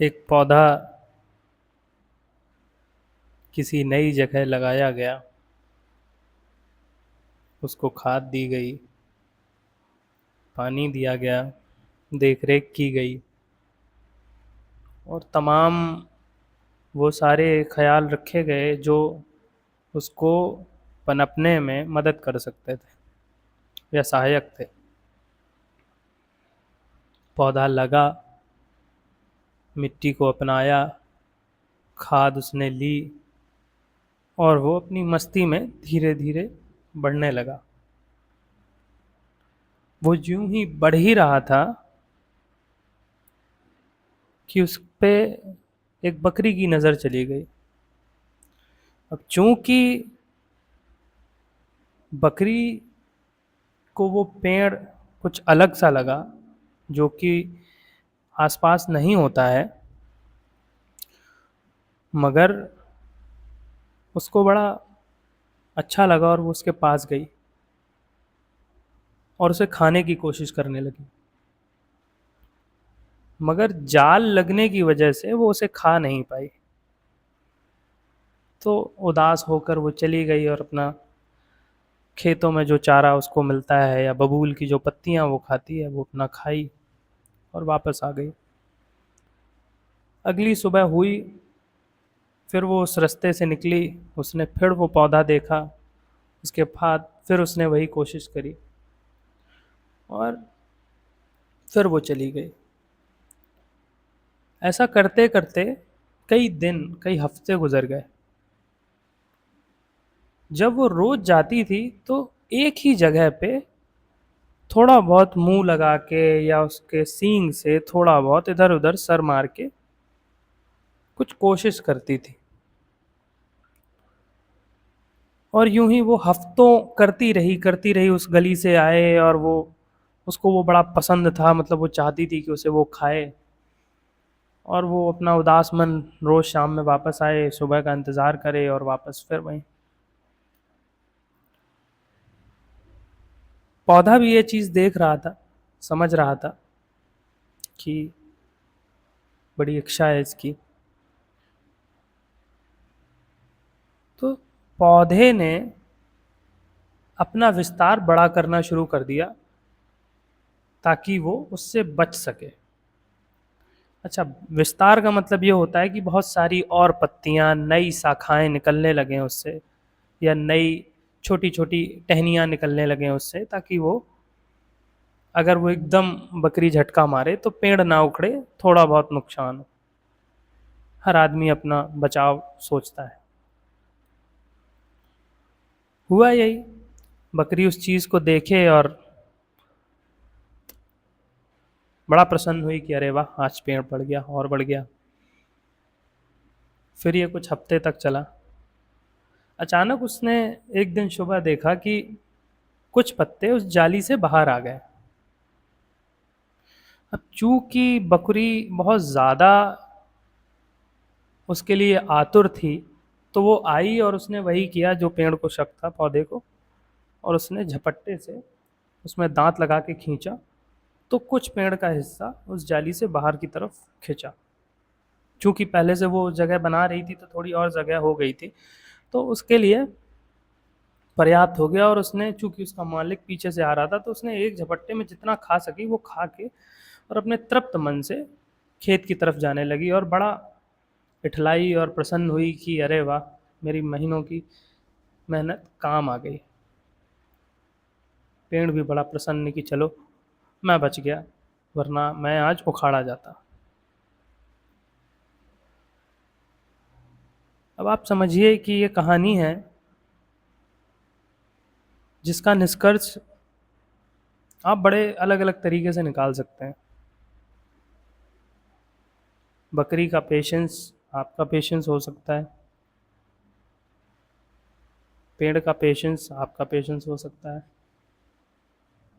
एक पौधा किसी नई जगह लगाया गया, उसको खाद दी गई, पानी दिया गया, देख-रेख की गई और तमाम वो सारे ख़्याल रखे गए जो उसको पनपने में मदद कर सकते थे या सहायक थे। पौधा लगा, मिट्टी को अपनाया, खाद उसने ली और वो अपनी मस्ती में धीरे-धीरे बढ़ने लगा। वो यूं ही बढ़ ही रहा था कि उस पे एक बकरी की नज़र चली गई। अब चूंकि बकरी को वो पेड़ कुछ अलग सा लगा, जो कि आसपास नहीं होता है, मगर उसको बड़ा अच्छा लगा और वो उसके पास गई और उसे खाने की कोशिश करने लगी। मगर जाल लगने की वजह से वो उसे खा नहीं पाई। तो उदास होकर वो चली गई और अपना खेतों में जो चारा उसको मिलता है या बबूल की जो पत्तियां वो खाती है वो अपना खाई और वापस आ गई। अगली सुबह हुई, फिर वो उस रास्ते से निकली, उसने फिर वो पौधा देखा, उसके बाद फिर उसने वही कोशिश करी और फिर वो चली गई। ऐसा करते करते कई दिन, कई हफ्ते गुजर गए। जब वो रोज जाती थी तो एक ही जगह पे थोड़ा बहुत मुंह लगा के या उसके सींग से थोड़ा बहुत इधर उधर सर मार के कुछ कोशिश करती थी और यूं ही वो हफ्तों करती रही। उस गली से आए और वो उसको वो बड़ा पसंद था, मतलब वो चाहती थी कि उसे वो खाए और वो अपना उदास मन रोज शाम में वापस आए, सुबह का इंतजार करे और वापस फिर वहीं। पौधा भी ये चीज देख रहा था, समझ रहा था कि बड़ी इच्छा है इसकी। तो पौधे ने अपना विस्तार बड़ा करना शुरू कर दिया ताकि वो उससे बच सके। अच्छा, विस्तार का मतलब ये होता है कि बहुत सारी और पत्तियां, नई शाखाएं निकलने लगें उससे, या नई छोटी छोटी टहनियां निकलने लगें उससे, ताकि वो अगर वो एकदम बकरी झटका मारे तो पेड़ ना उखड़े, थोड़ा बहुत नुकसान हो। हर आदमी अपना बचाव सोचता है। हुआ यही, बकरी उस चीज को देखे और बड़ा प्रसन्न हुई कि अरे वाह, आज पेड़ बढ़ गया और बढ़ गया। फिर ये कुछ हफ्ते तक चला। अचानक उसने एक दिन सुबह देखा कि कुछ पत्ते उस जाली से बाहर आ गए। अब चूंकि बकरी बहुत ज़्यादा उसके लिए आतुर थी, तो वो आई और उसने वही किया जो पेड़ को शक था, पौधे को, और उसने झपट्टे से उसमें दांत लगा के खींचा तो कुछ पेड़ का हिस्सा उस जाली से बाहर की तरफ खींचा। चूंकि पहले से वो जगह बना रही थी तो थोड़ी और जगह हो गई थी, तो उसके लिए पर्याप्त हो गया। और उसने, चूंकि उसका मालिक पीछे से आ रहा था, तो उसने एक झपट्टे में जितना खा सकी वो खा के और अपने तृप्त मन से खेत की तरफ जाने लगी और बड़ा इठलाई और प्रसन्न हुई कि अरे वाह, मेरी महीनों की मेहनत काम आ गई। पेड़ भी बड़ा प्रसन्न कि चलो मैं बच गया, वरना मैं आज उखाड़ा जाता। अब आप समझिए कि ये कहानी है जिसका निष्कर्ष आप बड़े अलग अलग तरीके से निकाल सकते हैं। बकरी का पेशेंस आपका पेशेंस हो सकता है, पेड़ का पेशेंस आपका पेशेंस हो सकता है,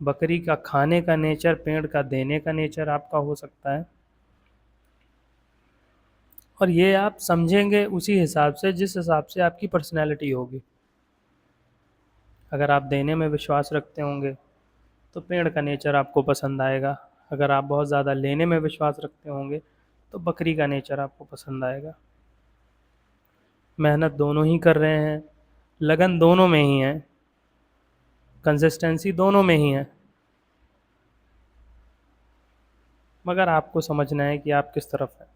बकरी का खाने का नेचर, पेड़ का देने का नेचर आपका हो सकता है। और ये आप समझेंगे उसी हिसाब से जिस हिसाब से आपकी पर्सनैलिटी होगी। अगर आप देने में विश्वास रखते होंगे तो पेड़ का नेचर आपको पसंद आएगा। अगर आप बहुत ज़्यादा लेने में विश्वास रखते होंगे तो बकरी का नेचर आपको पसंद आएगा। मेहनत दोनों ही कर रहे हैं, लगन दोनों में ही है, कंसिस्टेंसी दोनों में ही है, मगर आपको समझना है कि आप किस तरफ हैं।